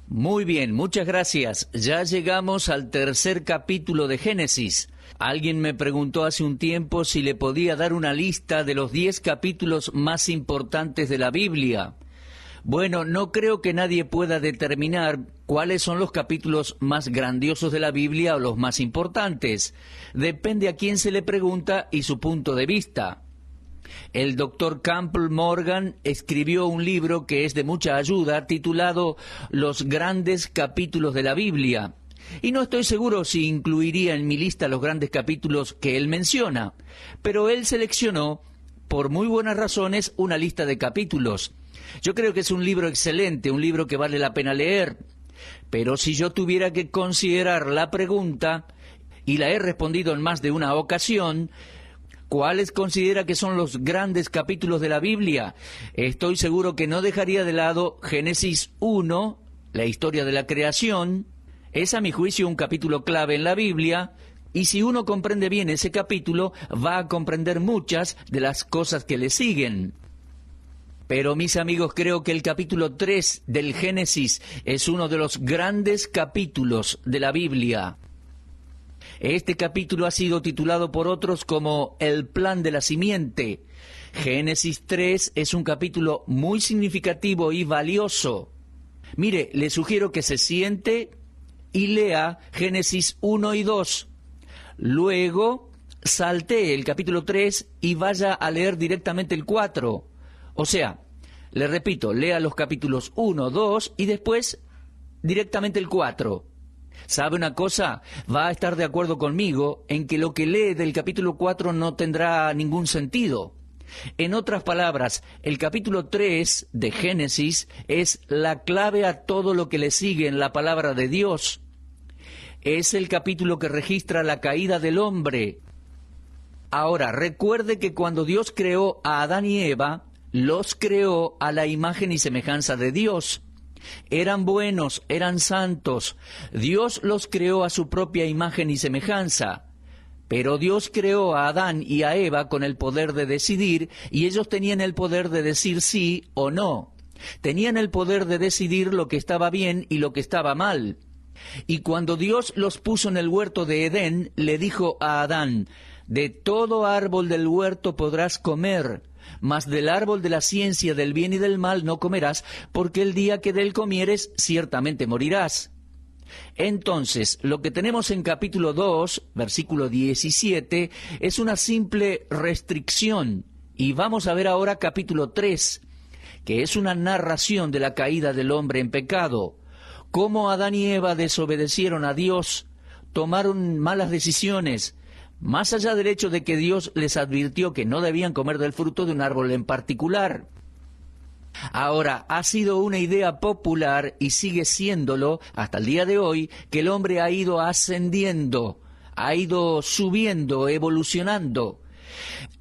Muy bien, muchas gracias. Ya llegamos al tercer capítulo de Génesis. Alguien me preguntó hace un tiempo si le podía dar una lista de los 10 capítulos más importantes de la Biblia. Bueno, no creo que nadie pueda determinar cuáles son los capítulos más grandiosos de la Biblia o los más importantes. Depende a quién se le pregunta y su punto de vista. El doctor Campbell Morgan escribió un libro que es de mucha ayuda, titulado Los grandes capítulos de la Biblia. Y no estoy seguro si incluiría en mi lista los grandes capítulos que él menciona, pero él seleccionó, por muy buenas razones, una lista de capítulos. Yo creo que es un libro excelente, un libro que vale la pena leer. Pero si yo tuviera que considerar la pregunta, y la he respondido en más de una ocasión, ¿cuáles considera que son los grandes capítulos de la Biblia? Estoy seguro que no dejaría de lado Génesis 1, la historia de la creación. Es a mi juicio un capítulo clave en la Biblia, y si uno comprende bien ese capítulo, va a comprender muchas de las cosas que le siguen. Pero mis amigos, creo que el capítulo 3 del Génesis es uno de los grandes capítulos de la Biblia. Este capítulo ha sido titulado por otros como el plan de la simiente. Génesis 3 es un capítulo muy significativo y valioso. Mire, le sugiero que se siente y lea Génesis 1 y 2. Luego, saltee el capítulo 3 y vaya a leer directamente el 4. O sea, le repito, lea los capítulos 1, 2 y después directamente el 4. ¿Sabe una cosa? Va a estar de acuerdo conmigo en que lo que lee del capítulo 4 no tendrá ningún sentido. En otras palabras, el capítulo 3 de Génesis es la clave a todo lo que le sigue en la palabra de Dios. Es el capítulo que registra la caída del hombre. Ahora, recuerde que cuando Dios creó a Adán y Eva, los creó a la imagen y semejanza de Dios. Eran buenos, eran santos. Dios los creó a su propia imagen y semejanza. Pero Dios creó a Adán y a Eva con el poder de decidir, y ellos tenían el poder de decir sí o no. Tenían el poder de decidir lo que estaba bien y lo que estaba mal. Y cuando Dios los puso en el huerto de Edén, le dijo a Adán: «De todo árbol del huerto podrás comer, mas del árbol de la ciencia del bien y del mal no comerás, porque el día que de él comieres, ciertamente morirás». Entonces, lo que tenemos en capítulo 2, versículo 17, es una simple restricción. Y vamos a ver ahora capítulo 3, que es una narración de la caída del hombre en pecado. Cómo Adán y Eva desobedecieron a Dios, tomaron malas decisiones, más allá del hecho de que Dios les advirtió que no debían comer del fruto de un árbol en particular. Ahora, ha sido una idea popular, y sigue siéndolo hasta el día de hoy, que el hombre ha ido ascendiendo, ha ido subiendo, evolucionando.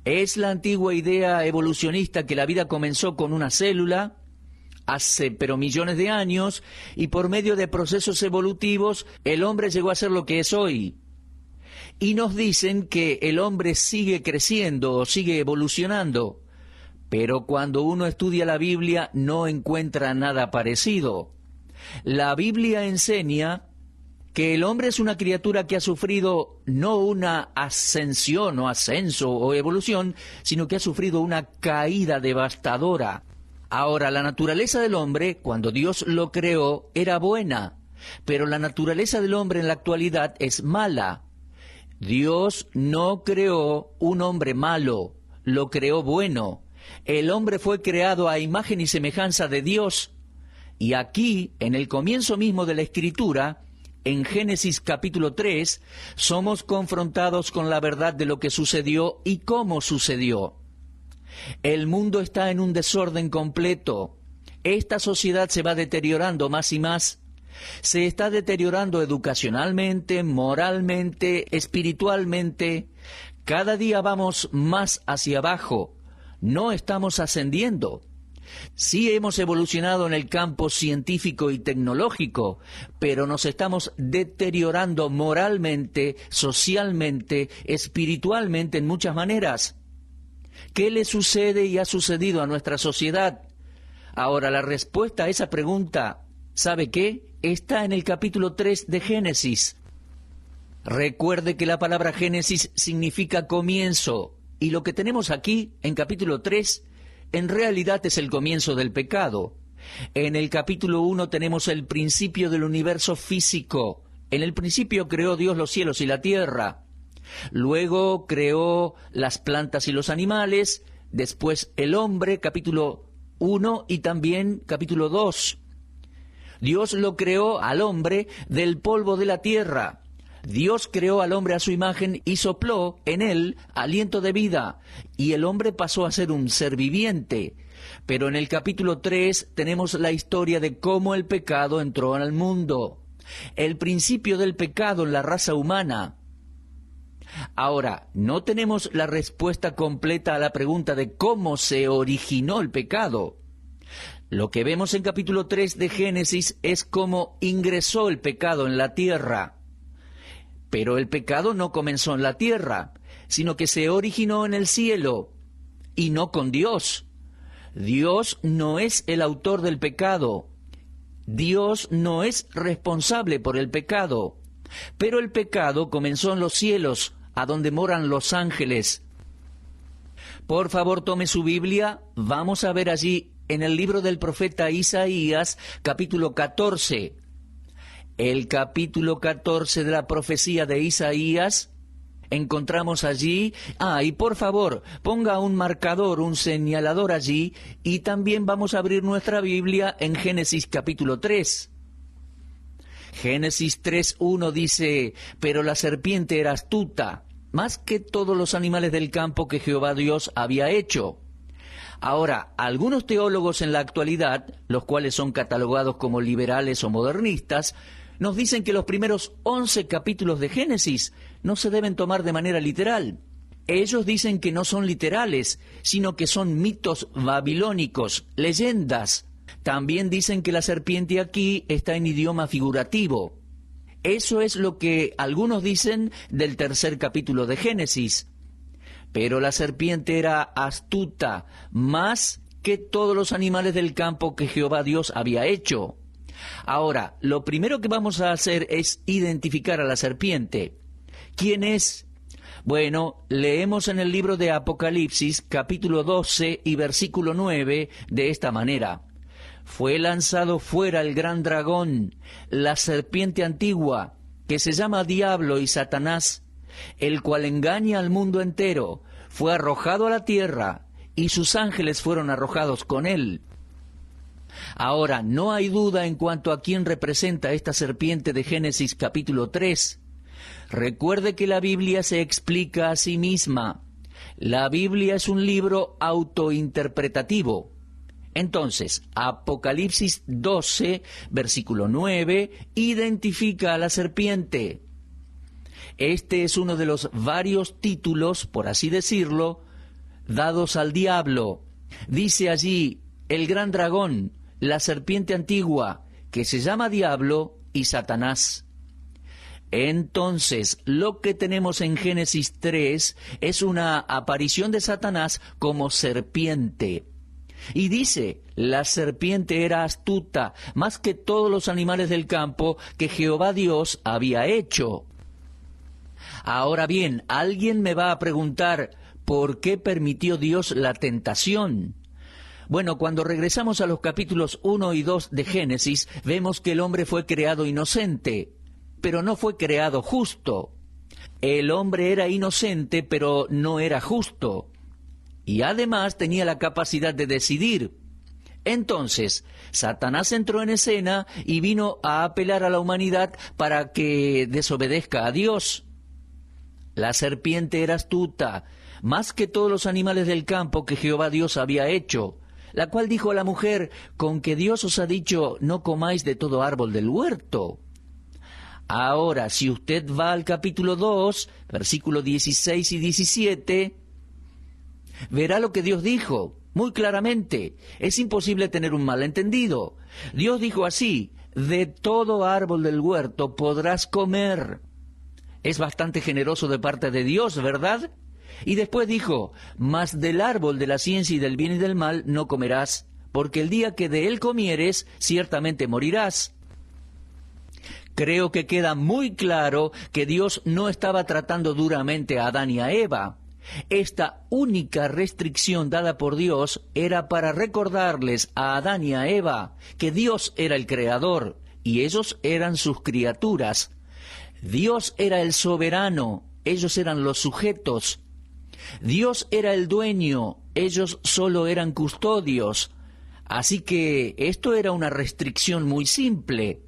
Es la antigua idea evolucionista que la vida comenzó con una célula, hace millones de años, y por medio de procesos evolutivos, el hombre llegó a ser lo que es hoy. Y nos dicen que el hombre sigue creciendo o sigue evolucionando. Pero cuando uno estudia la Biblia no encuentra nada parecido. La Biblia enseña que el hombre es una criatura que ha sufrido no una ascensión o ascenso o evolución, sino que ha sufrido una caída devastadora. Ahora, la naturaleza del hombre, cuando Dios lo creó, era buena, pero la naturaleza del hombre en la actualidad es mala. Dios no creó un hombre malo, lo creó bueno. El hombre fue creado a imagen y semejanza de Dios. Y aquí, en el comienzo mismo de la Escritura, en Génesis capítulo 3, somos confrontados con la verdad de lo que sucedió y cómo sucedió. El mundo está en un desorden completo. Esta sociedad se va deteriorando más y más. Se está deteriorando educacionalmente, moralmente, espiritualmente. Cada día vamos más hacia abajo. No estamos ascendiendo. Sí hemos evolucionado en el campo científico y tecnológico, pero nos estamos deteriorando moralmente, socialmente, espiritualmente en muchas maneras. ¿Qué le sucede y ha sucedido a nuestra sociedad? Ahora, la respuesta a esa pregunta ¿Sabe qué? Está en el capítulo 3 de Génesis. Recuerde que la palabra Génesis significa comienzo, y lo que tenemos aquí, en capítulo 3, en realidad es el comienzo del pecado. En el capítulo 1 tenemos el principio del universo físico. En el principio creó Dios los cielos y la tierra. Luego creó las plantas y los animales. Después el hombre, capítulo 1 y también capítulo 2. Dios lo creó al hombre del polvo de la tierra. Dios creó al hombre a su imagen y sopló en él aliento de vida, y el hombre pasó a ser un ser viviente. Pero en el capítulo 3 tenemos la historia de cómo el pecado entró al mundo, el principio del pecado en la raza humana. Ahora, no tenemos la respuesta completa a la pregunta de cómo se originó el pecado. Lo que vemos en capítulo 3 de Génesis es cómo ingresó el pecado en la tierra. Pero el pecado no comenzó en la tierra, sino que se originó en el cielo, y no con Dios. Dios no es el autor del pecado. Dios no es responsable por el pecado. Pero el pecado comenzó en los cielos, a donde moran los ángeles. Por favor, tome su Biblia. Vamos a ver allí en el libro del profeta Isaías, capítulo 14. El capítulo 14 de la profecía de Isaías, encontramos allí, y por favor, ponga un marcador, un señalador allí, y también vamos a abrir nuestra Biblia en Génesis capítulo 3. Génesis 3:1 dice, pero la serpiente era astuta, más que todos los animales del campo que Jehová Dios había hecho. Ahora, algunos teólogos en la actualidad, los cuales son catalogados como liberales o modernistas, nos dicen que los primeros 11 capítulos de Génesis no se deben tomar de manera literal. Ellos dicen que no son literales, sino que son mitos babilónicos, leyendas. También dicen que la serpiente aquí está en idioma figurativo. Eso es lo que algunos dicen del tercer capítulo de Génesis. Pero la serpiente era astuta, más que todos los animales del campo que Jehová Dios había hecho. Ahora, lo primero que vamos a hacer es identificar a la serpiente. ¿Quién es? Bueno, leemos en el libro de Apocalipsis, capítulo 12 y versículo 9, de esta manera. Fue lanzado fuera el gran dragón, la serpiente antigua, que se llama Diablo y Satanás, el cual engaña al mundo entero. Fue arrojado a la tierra, y sus ángeles fueron arrojados con él. Ahora, no hay duda en cuanto a quién representa esta serpiente de Génesis capítulo 3. Recuerde que la Biblia se explica a sí misma. La Biblia es un libro autointerpretativo. Entonces, Apocalipsis 12, versículo 9, identifica a la serpiente. Este es uno de los varios títulos, por así decirlo, dados al diablo. Dice allí, el gran dragón, la serpiente antigua, que se llama Diablo y Satanás. Entonces, lo que tenemos en Génesis 3 es una aparición de Satanás como serpiente. Y dice, la serpiente era astuta, más que todos los animales del campo que Jehová Dios había hecho. Ahora bien, alguien me va a preguntar, ¿por qué permitió Dios la tentación? Bueno, cuando regresamos a los capítulos 1 y 2 de Génesis, vemos que el hombre fue creado inocente, pero no fue creado justo. El hombre era inocente, pero no era justo. Y además tenía la capacidad de decidir. Entonces, Satanás entró en escena y vino a apelar a la humanidad para que desobedezca a Dios. La serpiente era astuta, más que todos los animales del campo que Jehová Dios había hecho, la cual dijo a la mujer, con que Dios os ha dicho, no comáis de todo árbol del huerto. Ahora, si usted va al capítulo 2, versículos 16 y 17, verá lo que Dios dijo, muy claramente. Es imposible tener un malentendido. Dios dijo así, de todo árbol del huerto podrás comer. Es bastante generoso de parte de Dios, ¿verdad? Y después dijo, mas del árbol de la ciencia y del bien y del mal no comerás, porque el día que de él comieres, ciertamente morirás. Creo que queda muy claro que Dios no estaba tratando duramente a Adán y a Eva. Esta única restricción dada por Dios era para recordarles a Adán y a Eva que Dios era el creador y ellos eran sus criaturas. Dios era el soberano, ellos eran los sujetos. Dios era el dueño, ellos solo eran custodios. Así que esto era una restricción muy simple.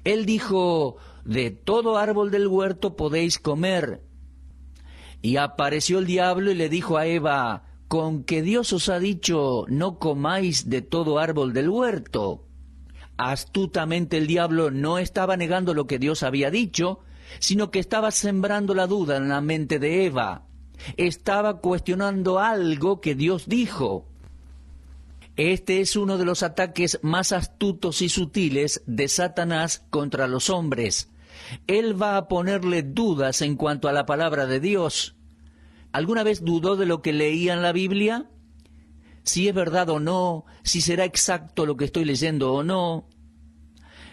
Él dijo, de todo árbol del huerto podéis comer. Y apareció el diablo y le dijo a Eva, con que Dios os ha dicho, no comáis de todo árbol del huerto. Astutamente el diablo no estaba negando lo que Dios había dicho, sino que estaba sembrando la duda en la mente de Eva. Estaba cuestionando algo que Dios dijo. Este es uno de los ataques más astutos y sutiles de Satanás contra los hombres. Él va a ponerle dudas en cuanto a la palabra de Dios. ¿Alguna vez dudó de lo que leía en la Biblia? Si es verdad o no, si será exacto lo que estoy leyendo o no.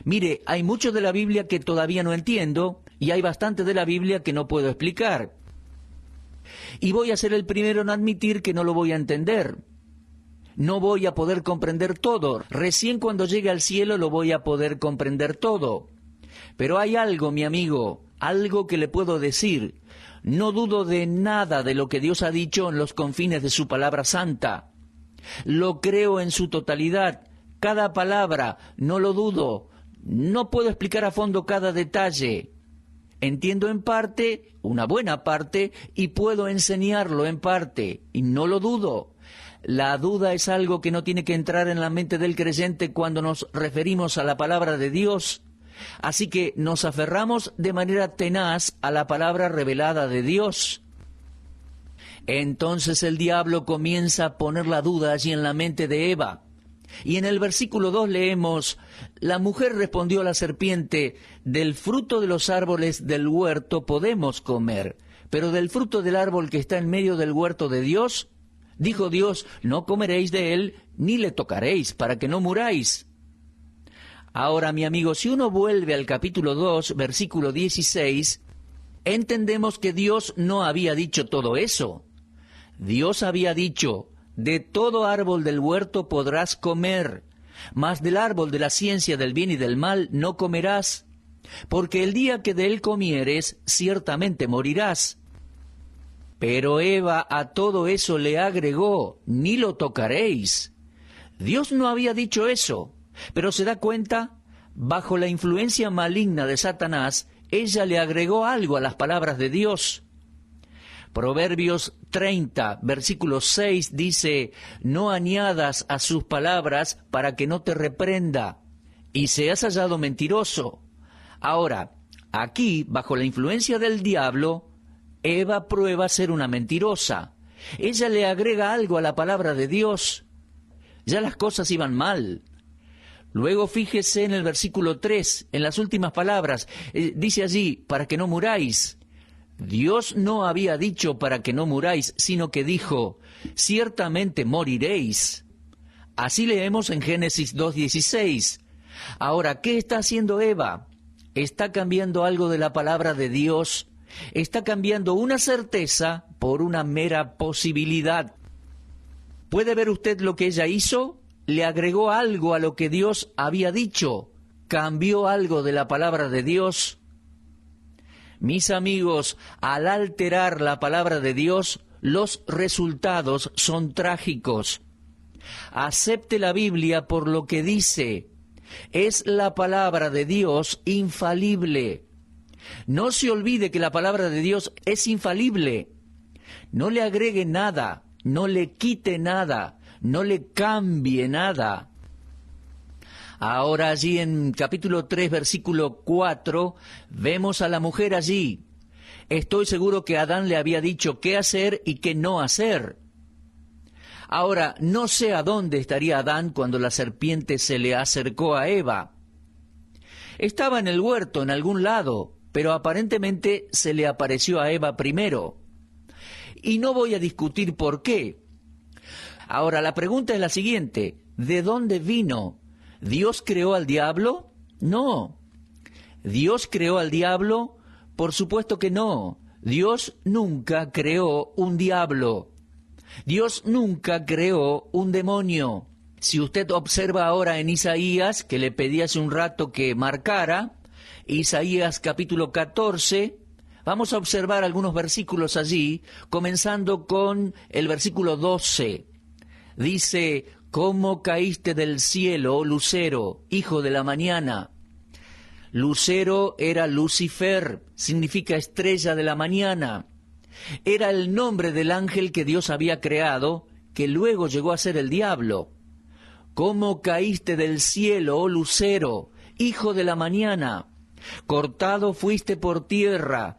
Mire, hay mucho de la Biblia que todavía no entiendo y hay bastante de la Biblia que no puedo explicar. Y voy a ser el primero en admitir que no lo voy a entender. No voy a poder comprender todo. Recién cuando llegue al cielo lo voy a poder comprender todo. Pero hay algo, mi amigo, algo que le puedo decir. No dudo de nada de lo que Dios ha dicho en los confines de su palabra santa. Lo creo en su totalidad. Cada palabra, no lo dudo. No puedo explicar a fondo cada detalle. Entiendo en parte, una buena parte, y puedo enseñarlo en parte, y no lo dudo. La duda es algo que no tiene que entrar en la mente del creyente cuando nos referimos a la palabra de Dios. Así que nos aferramos de manera tenaz a la palabra revelada de Dios. Entonces el diablo comienza a poner la duda allí en la mente de Eva. Y en el versículo 2 leemos, la mujer respondió a la serpiente, del fruto de los árboles del huerto podemos comer, pero del fruto del árbol que está en medio del huerto de Dios, dijo Dios, no comeréis de él, ni le tocaréis, para que no muráis. Ahora, mi amigo, si uno vuelve al capítulo 2, versículo 16, entendemos que Dios no había dicho todo eso. Dios había dicho, de todo árbol del huerto podrás comer, mas del árbol de la ciencia del bien y del mal no comerás, porque el día que de él comieres, ciertamente morirás. Pero Eva a todo eso le agregó, ni lo tocaréis. Dios no había dicho eso, pero se da cuenta, bajo la influencia maligna de Satanás, ella le agregó algo a las palabras de Dios. Proverbios 30, versículo 6 dice, no añadas a sus palabras para que no te reprenda, y seas hallado mentiroso. Ahora, aquí, bajo la influencia del diablo, Eva prueba ser una mentirosa. Ella le agrega algo a la palabra de Dios. Ya las cosas iban mal. Luego fíjese en el versículo 3, en las últimas palabras, dice allí, para que no muráis. Dios no había dicho para que no muráis, sino que dijo, ciertamente moriréis. Así leemos en Génesis 2:16. Ahora, ¿qué está haciendo Eva? Está cambiando algo de la palabra de Dios. Está cambiando una certeza por una mera posibilidad. ¿Puede ver usted lo que ella hizo? Le agregó algo a lo que Dios había dicho. Cambió algo de la palabra de Dios. Mis amigos, al alterar la palabra de Dios, los resultados son trágicos. Acepte la Biblia por lo que dice. Es la palabra de Dios infalible. No se olvide que la palabra de Dios es infalible. No le agregue nada, no le quite nada, no le cambie nada. Ahora allí en capítulo 3, versículo 4, vemos a la mujer allí. Estoy seguro que Adán le había dicho qué hacer y qué no hacer. Ahora, no sé a dónde estaría Adán cuando la serpiente se le acercó a Eva. Estaba en el huerto, en algún lado, pero aparentemente se le apareció a Eva primero. Y no voy a discutir por qué. Ahora, la pregunta es la siguiente. ¿De dónde vino? ¿Dios creó al diablo? No. ¿Dios creó al diablo? Por supuesto que no. Dios nunca creó un diablo. Dios nunca creó un demonio. Si usted observa ahora en Isaías, que le pedí hace un rato que marcara, Isaías capítulo 14, vamos a observar algunos versículos allí, comenzando con el versículo 12. Dice: ¿Cómo caíste del cielo, oh lucero, hijo de la mañana? Lucero era Lucifer, significa estrella de la mañana. Era el nombre del ángel que Dios había creado, que luego llegó a ser el diablo. ¿Cómo caíste del cielo, oh lucero, hijo de la mañana? Cortado fuiste por tierra,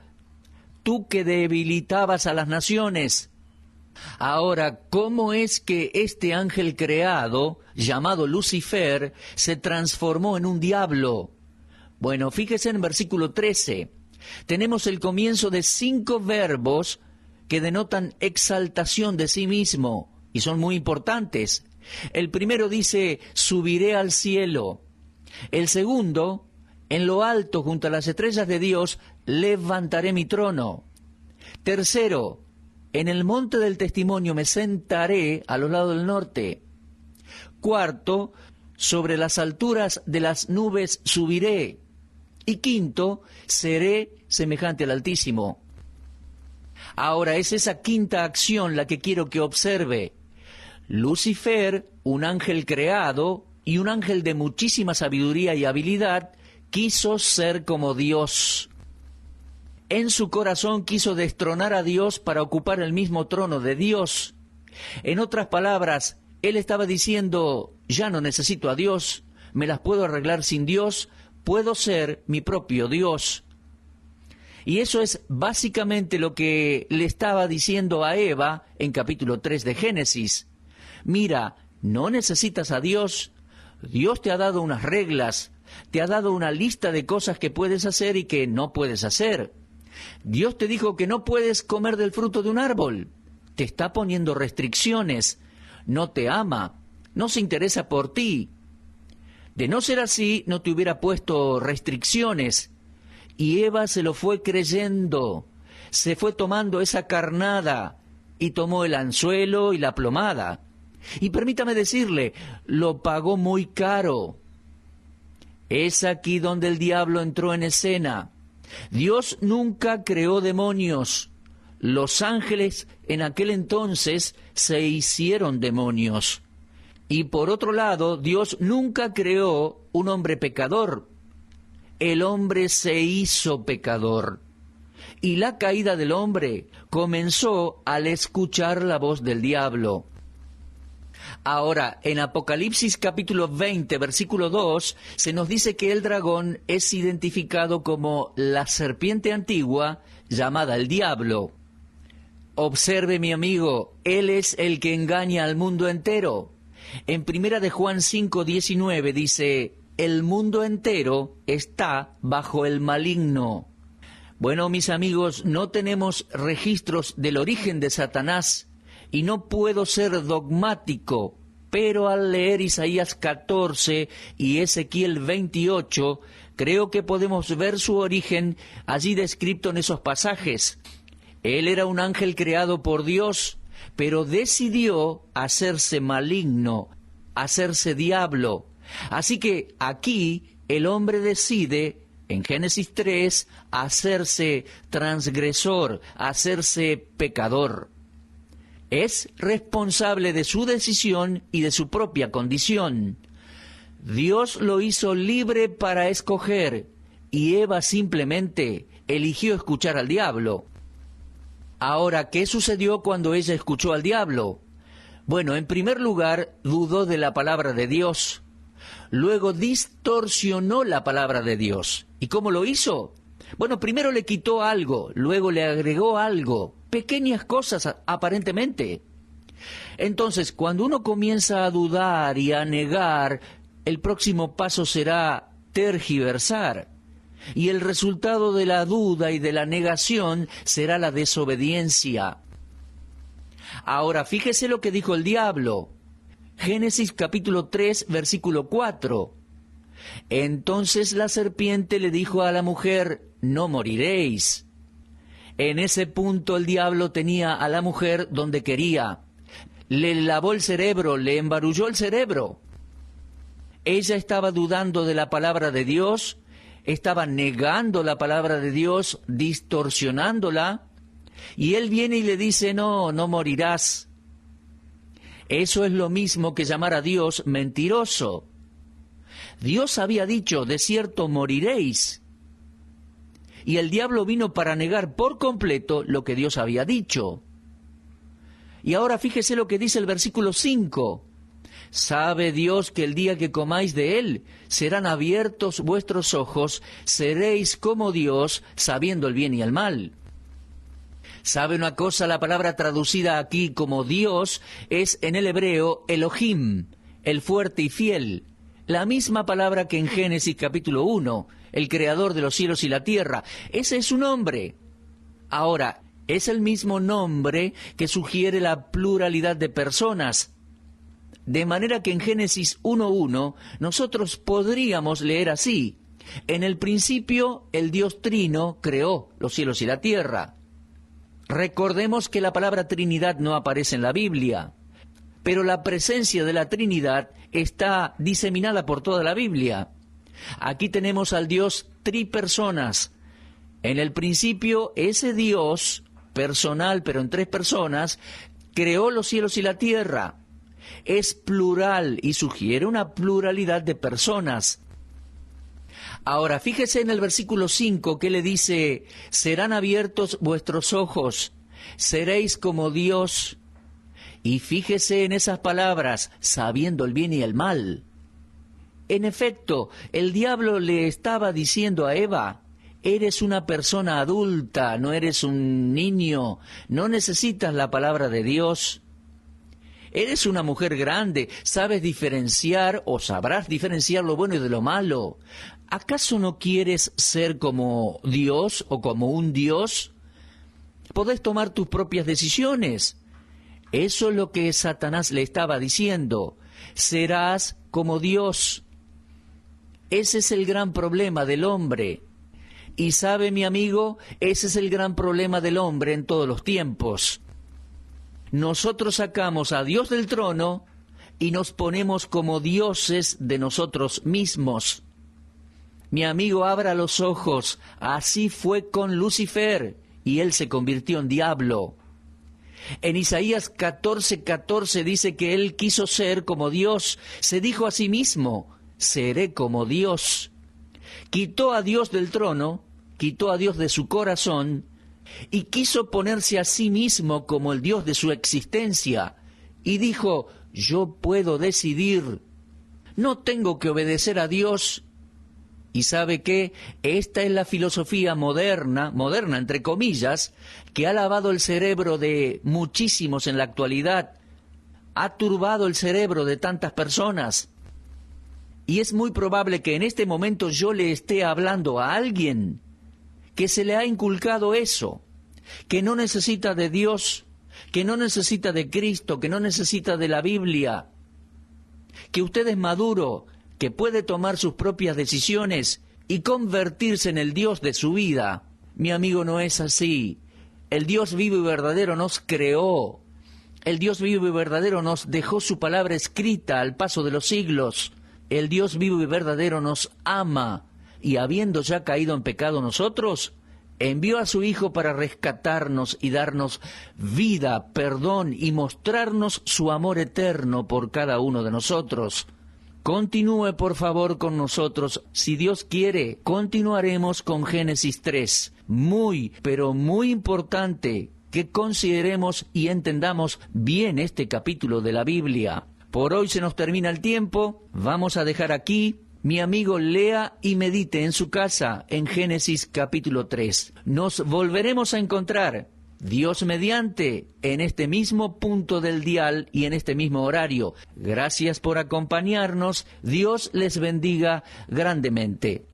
tú que debilitabas a las naciones. Ahora, ¿cómo es que este ángel creado, llamado Lucifer, se transformó en un diablo? Bueno, fíjese en versículo 13. Tenemos el comienzo de 5 verbos que denotan exaltación de sí mismo, y son muy importantes. El primero dice: subiré al cielo. El segundo: en lo alto, junto a las estrellas de Dios, levantaré mi trono. Tercero: en el monte del testimonio me sentaré a los lados del norte. Cuarto: sobre las alturas de las nubes subiré. Y quinto: seré semejante al Altísimo. Ahora es esa quinta acción la que quiero que observe. Lucifer, un ángel creado y un ángel de muchísima sabiduría y habilidad, quiso ser como Dios. En su corazón quiso destronar a Dios para ocupar el mismo trono de Dios. En otras palabras, él estaba diciendo: ya no necesito a Dios, me las puedo arreglar sin Dios, puedo ser mi propio Dios. Y eso es básicamente lo que le estaba diciendo a Eva en capítulo 3 de Génesis. Mira, no necesitas a Dios, Dios te ha dado unas reglas, te ha dado una lista de cosas que puedes hacer y que no puedes hacer. Dios te dijo que no puedes comer del fruto de un árbol, te está poniendo restricciones, no te ama, no se interesa por ti. De no ser así, no te hubiera puesto restricciones. Y Eva se lo fue creyendo, se fue tomando esa carnada y tomó el anzuelo y la plomada. Y permítame decirle, lo pagó muy caro. Es aquí donde el diablo entró en escena. Dios nunca creó demonios. Los ángeles en aquel entonces se hicieron demonios. Y por otro lado, Dios nunca creó un hombre pecador. El hombre se hizo pecador. Y la caída del hombre comenzó al escuchar la voz del diablo. Ahora, en Apocalipsis capítulo 20, versículo 2, se nos dice que el dragón es identificado como la serpiente antigua llamada el diablo. Observe, mi amigo, él es el que engaña al mundo entero. En primera de Juan 5, 19 dice: el mundo entero está bajo el maligno. Bueno, mis amigos, no tenemos registros del origen de Satanás y no puedo ser dogmático, pero al leer Isaías 14 y Ezequiel 28, creo que podemos ver su origen allí descrito en esos pasajes. Él era un ángel creado por Dios, pero decidió hacerse maligno, hacerse diablo. Así que aquí el hombre decide, en Génesis 3, hacerse transgresor, hacerse pecador. Es responsable de su decisión y de su propia condición. Dios lo hizo libre para escoger, y Eva simplemente eligió escuchar al diablo. Ahora, ¿qué sucedió cuando ella escuchó al diablo? Bueno, en primer lugar, dudó de la palabra de Dios. Luego distorsionó la palabra de Dios. ¿Y cómo lo hizo? Bueno, primero le quitó algo, luego le agregó algo, pequeñas cosas aparentemente. Entonces, cuando uno comienza a dudar y a negar, el próximo paso será tergiversar. Y el resultado de la duda y de la negación será la desobediencia. Ahora, fíjese lo que dijo el diablo. Génesis capítulo 3, versículo 4. Entonces la serpiente le dijo a la mujer, no moriréis. En ese punto el diablo tenía a la mujer donde quería. Le lavó el cerebro, le embarulló el cerebro. Ella estaba dudando de la palabra de Dios, estaba negando la palabra de Dios, distorsionándola, y él viene y le dice, no morirás. Eso es lo mismo que llamar a Dios mentiroso. Dios había dicho, de cierto moriréis. Y el diablo vino para negar por completo lo que Dios había dicho. Y ahora fíjese lo que dice el versículo 5. Sabe Dios que el día que comáis de él, serán abiertos vuestros ojos, seréis como Dios, sabiendo el bien y el mal. ¿Sabe una cosa? La palabra traducida aquí como Dios es en el hebreo Elohim, el fuerte y fiel. La misma palabra que en Génesis capítulo 1, el creador de los cielos y la tierra. Ese es su nombre. Ahora, es el mismo nombre que sugiere la pluralidad de personas. De manera que en Génesis 1:1 nosotros podríamos leer así: en el principio el Dios Trino creó los cielos y la tierra. Recordemos que la palabra Trinidad no aparece en la Biblia, pero la presencia de la Trinidad está diseminada por toda la Biblia. Aquí tenemos al Dios tripersonas. En el principio ese Dios personal, pero en tres personas, creó los cielos y la tierra. Es plural y sugiere una pluralidad de personas. Ahora, fíjese en el versículo 5 que le dice, serán abiertos vuestros ojos, seréis como Dios. Y fíjese en esas palabras, sabiendo el bien y el mal. En efecto, el diablo le estaba diciendo a Eva, eres una persona adulta, no eres un niño, no necesitas la palabra de Dios. Eres una mujer grande, sabes diferenciar o sabrás diferenciar lo bueno y de lo malo. ¿Acaso no quieres ser como Dios o como un Dios? Podés tomar tus propias decisiones. Eso es lo que Satanás le estaba diciendo. Serás como Dios. Ese es el gran problema del hombre. Y sabe, mi amigo, ese es el gran problema del hombre en todos los tiempos. Nosotros sacamos a Dios del trono y nos ponemos como dioses de nosotros mismos. Mi amigo, abra los ojos. Así fue con Lucifer, y él se convirtió en diablo. En Isaías 14:14 dice que él quiso ser como Dios. Se dijo a sí mismo, seré como Dios. Quitó a Dios del trono, quitó a Dios de su corazón, y quiso ponerse a sí mismo como el Dios de su existencia, y dijo, yo puedo decidir, no tengo que obedecer a Dios. Y ¿sabe qué? Esta es la filosofía moderna entre comillas, que ha lavado el cerebro de muchísimos en la actualidad, ha turbado el cerebro de tantas personas. Y es muy probable que en este momento yo le esté hablando a alguien que se le ha inculcado eso, que no necesita de Dios, que no necesita de Cristo, que no necesita de la Biblia, que usted es maduro, que puede tomar sus propias decisiones y convertirse en el Dios de su vida. Mi amigo, no es así. El Dios vivo y verdadero nos creó. El Dios vivo y verdadero nos dejó su palabra escrita al paso de los siglos. El Dios vivo y verdadero nos ama. Y habiendo ya caído en pecado nosotros, envió a su Hijo para rescatarnos y darnos vida, perdón y mostrarnos su amor eterno por cada uno de nosotros. Continúe por favor con nosotros. Si Dios quiere, continuaremos con Génesis 3. Muy, pero muy importante que consideremos y entendamos bien este capítulo de la Biblia. Por hoy se nos termina el tiempo. Vamos a dejar aquí. Mi amigo, lea y medite en su casa en Génesis capítulo 3. Nos volveremos a encontrar, Dios mediante, en este mismo punto del dial y en este mismo horario. Gracias por acompañarnos. Dios les bendiga grandemente.